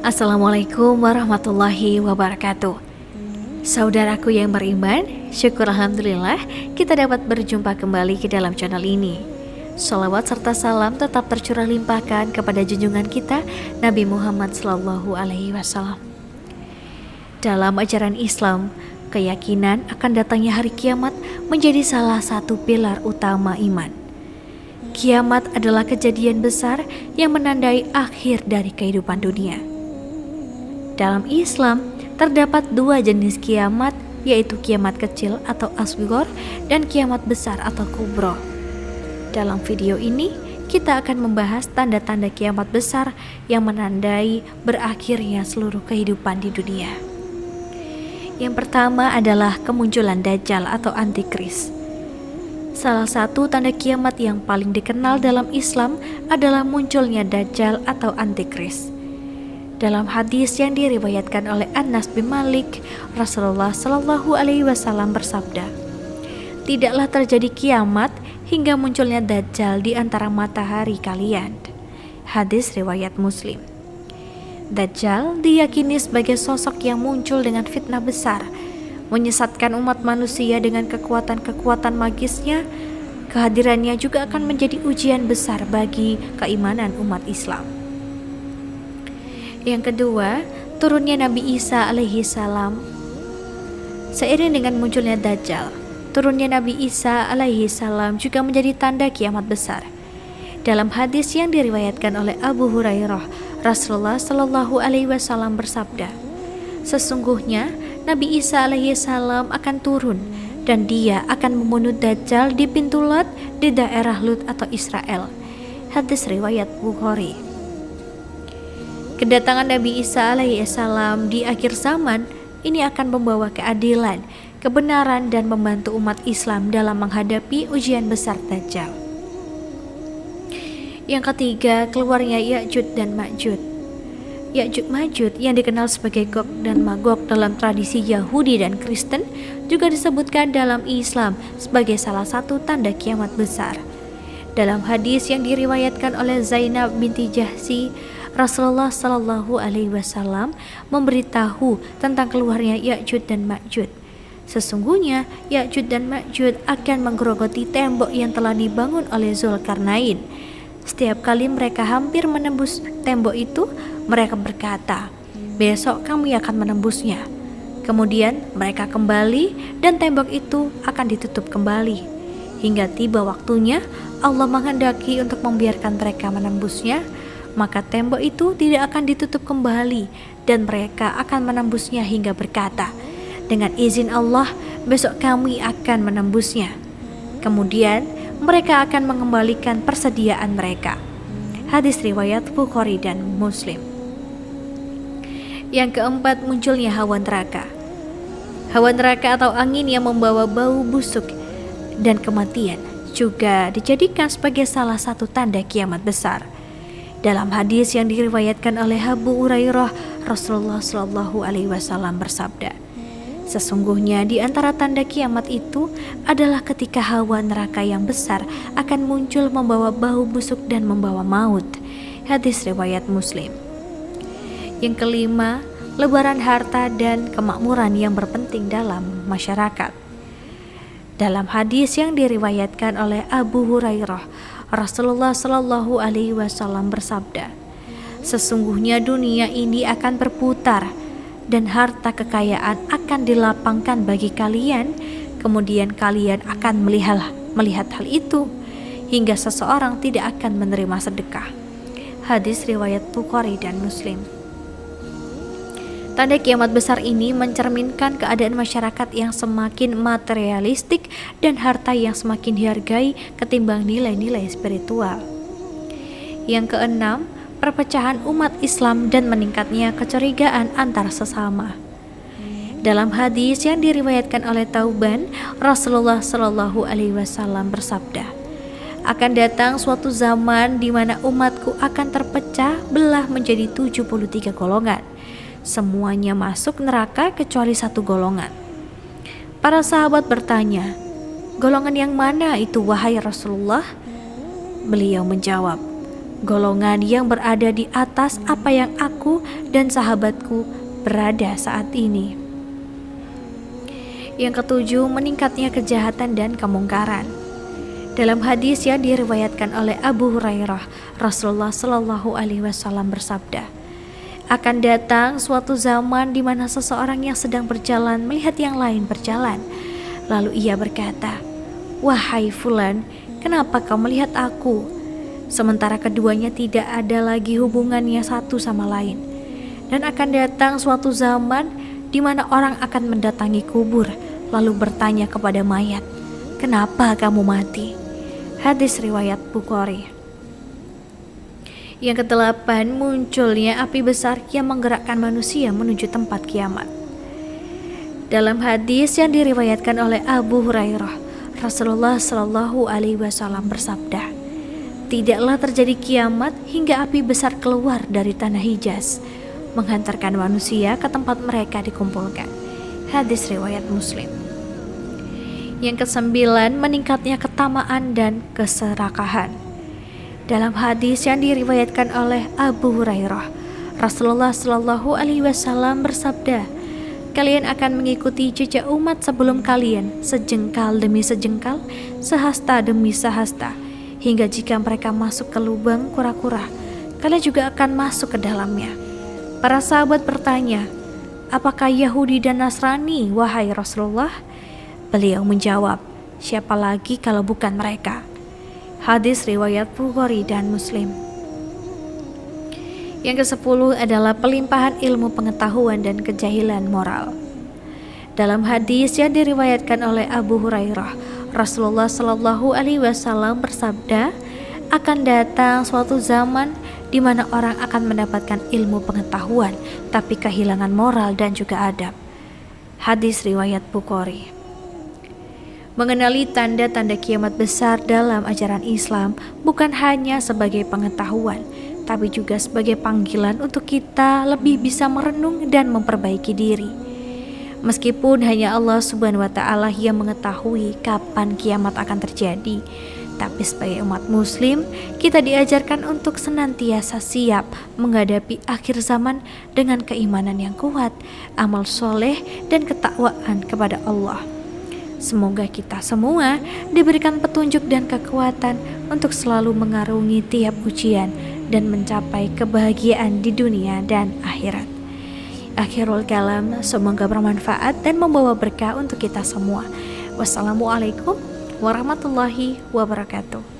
Assalamualaikum warahmatullahi wabarakatuh. Saudaraku yang beriman, syukur alhamdulillah kita dapat berjumpa kembali ke dalam channel ini. Shalawat serta salam tetap tercurah limpahkan kepada junjungan kita Nabi Muhammad SAW. Dalam ajaran Islam, keyakinan akan datangnya hari kiamat menjadi salah satu pilar utama iman. Kiamat adalah kejadian besar yang menandai akhir dari kehidupan dunia. Dalam Islam, terdapat dua jenis kiamat, yaitu kiamat kecil atau asghar dan kiamat besar atau kubro. Dalam video ini, kita akan membahas tanda-tanda kiamat besar yang menandai berakhirnya seluruh kehidupan di dunia. Yang pertama adalah kemunculan Dajjal atau Antikris. Salah satu tanda kiamat yang paling dikenal dalam Islam adalah munculnya Dajjal atau Antikris. Dalam hadis yang diriwayatkan oleh Anas bin Malik, Rasulullah SAW bersabda, "Tidaklah terjadi kiamat hingga munculnya Dajjal di antara matahari kalian." Hadis riwayat Muslim. Dajjal diyakini sebagai sosok yang muncul dengan fitnah besar, menyesatkan umat manusia dengan kekuatan-kekuatan magisnya. Kehadirannya juga akan menjadi ujian besar bagi keimanan umat Islam. Yang kedua, turunnya Nabi Isa alaihi salam. Seiring dengan munculnya Dajjal, turunnya Nabi Isa alaihi salam juga menjadi tanda kiamat besar. Dalam hadis yang diriwayatkan oleh Abu Hurairah, Rasulullah SAW bersabda, "Sesungguhnya Nabi Isa alaihi salam akan turun dan dia akan membunuh Dajjal di pintu Lut di daerah Lut atau Israel." Hadis riwayat Bukhari. Kedatangan Nabi Isa alaihissalam di akhir zaman ini akan membawa keadilan, kebenaran dan membantu umat Islam dalam menghadapi ujian besar Dajjal. Yang ketiga, keluarnya Ya'juj dan Ma'juj. Ya'juj Ma'juj yang dikenal sebagai Gog dan Magog dalam tradisi Yahudi dan Kristen juga disebutkan dalam Islam sebagai salah satu tanda kiamat besar. Dalam hadis yang diriwayatkan oleh Zainab binti Jahsy, Rasulullah SAW memberitahu tentang keluarnya Ya'juj dan Ma'juj. Sesungguhnya Ya'juj dan Ma'juj akan menggerogoti tembok yang telah dibangun oleh Zulkarnain. Setiap kali mereka hampir menembus tembok itu, mereka berkata, "Besok kami akan menembusnya." Kemudian mereka kembali dan tembok itu akan ditutup kembali. Hingga tiba waktunya Allah menghendaki untuk membiarkan mereka menembusnya, maka tembok itu tidak akan ditutup kembali dan mereka akan menembusnya hingga berkata, "Dengan izin Allah, besok kami akan menembusnya." Kemudian mereka akan mengembalikan persediaan mereka. Hadis riwayat Bukhari dan Muslim. Yang keempat, munculnya hawa neraka. Hawa neraka atau angin yang membawa bau busuk dan kematian juga dijadikan sebagai salah satu tanda kiamat besar. Dalam hadis yang diriwayatkan oleh Abu Hurairah, Rasulullah SAW bersabda, "Sesungguhnya di antara tanda kiamat itu adalah ketika hawa neraka yang besar akan muncul membawa bau busuk dan membawa maut." Hadis riwayat Muslim. Yang kelima, lebaran harta dan kemakmuran yang berpenting dalam masyarakat. Dalam hadis yang diriwayatkan oleh Abu Hurairah, Rasulullah SAW bersabda, "Sesungguhnya dunia ini akan berputar dan harta kekayaan akan dilapangkan bagi kalian. Kemudian kalian akan melihat hal itu hingga seseorang tidak akan menerima sedekah." Hadis riwayat Bukhari dan Muslim. Tanda kiamat besar ini mencerminkan keadaan masyarakat yang semakin materialistik dan harta yang semakin dihargai ketimbang nilai-nilai spiritual. Yang keenam, perpecahan umat Islam dan meningkatnya kecurigaan antar sesama. Dalam hadis yang diriwayatkan oleh Tauban, Rasulullah SAW bersabda, "Akan datang suatu zaman di mana umatku akan terpecah belah menjadi 73 golongan. Semuanya masuk neraka kecuali satu golongan." Para sahabat bertanya, "Golongan yang mana itu wahai Rasulullah?" Beliau menjawab, golongan yang berada di atas apa yang aku dan sahabatku berada saat ini. Yang ketujuh, meningkatnya kejahatan dan kemungkaran. Dalam hadis yang diriwayatkan oleh Abu Hurairah, Rasulullah Shallallahu Alaihi Wasallam bersabda, akan datang suatu zaman di mana seseorang yang sedang berjalan melihat yang lain berjalan. Lalu ia berkata, "Wahai Fulan, kenapa kau melihat aku?" Sementara keduanya tidak ada lagi hubungannya satu sama lain. Dan akan datang suatu zaman di mana orang akan mendatangi kubur lalu bertanya kepada mayat, "Kenapa kamu mati?" Hadis riwayat Bukhari. Yang kedelapan, munculnya api besar yang menggerakkan manusia menuju tempat kiamat. Dalam hadis yang diriwayatkan oleh Abu Hurairah, Rasulullah Shallallahu Alaihi Wasallam bersabda, tidaklah terjadi kiamat hingga api besar keluar dari tanah Hijaz, menghantarkan manusia ke tempat mereka dikumpulkan. Hadis riwayat Muslim. Yang kesembilan, meningkatnya ketamaan dan keserakahan. Dalam hadis yang diriwayatkan oleh Abu Hurairah, Rasulullah Shallallahu Alaihi Wasallam bersabda, kalian akan mengikuti jejak umat sebelum kalian, sejengkal demi sejengkal, sehasta demi sehasta, hingga jika mereka masuk ke lubang kura-kura, kalian juga akan masuk ke dalamnya. Para sahabat bertanya, apakah Yahudi dan Nasrani, wahai Rasulullah? Beliau menjawab, siapa lagi kalau bukan mereka? Hadis riwayat Bukhari dan Muslim. Yang ke-10 adalah pelimpahan ilmu pengetahuan dan kejahilan moral. Dalam hadis yang diriwayatkan oleh Abu Hurairah, Rasulullah Shallallahu Alaihi Wasallam bersabda, akan datang suatu zaman di mana orang akan mendapatkan ilmu pengetahuan, tapi kehilangan moral dan juga adab. Hadis riwayat Bukhari. Mengenali tanda-tanda kiamat besar dalam ajaran Islam bukan hanya sebagai pengetahuan, tapi juga sebagai panggilan untuk kita lebih bisa merenung dan memperbaiki diri. Meskipun hanya Allah Subhanahu wa Ta'ala yang mengetahui kapan kiamat akan terjadi, tapi sebagai umat Muslim, kita diajarkan untuk senantiasa siap menghadapi akhir zaman dengan keimanan yang kuat, amal soleh, dan ketakwaan kepada Allah. Semoga kita semua diberikan petunjuk dan kekuatan untuk selalu mengarungi tiap ujian dan mencapai kebahagiaan di dunia dan akhirat. Akhirul kalam, semoga bermanfaat dan membawa berkah untuk kita semua. Wassalamualaikum warahmatullahi wabarakatuh.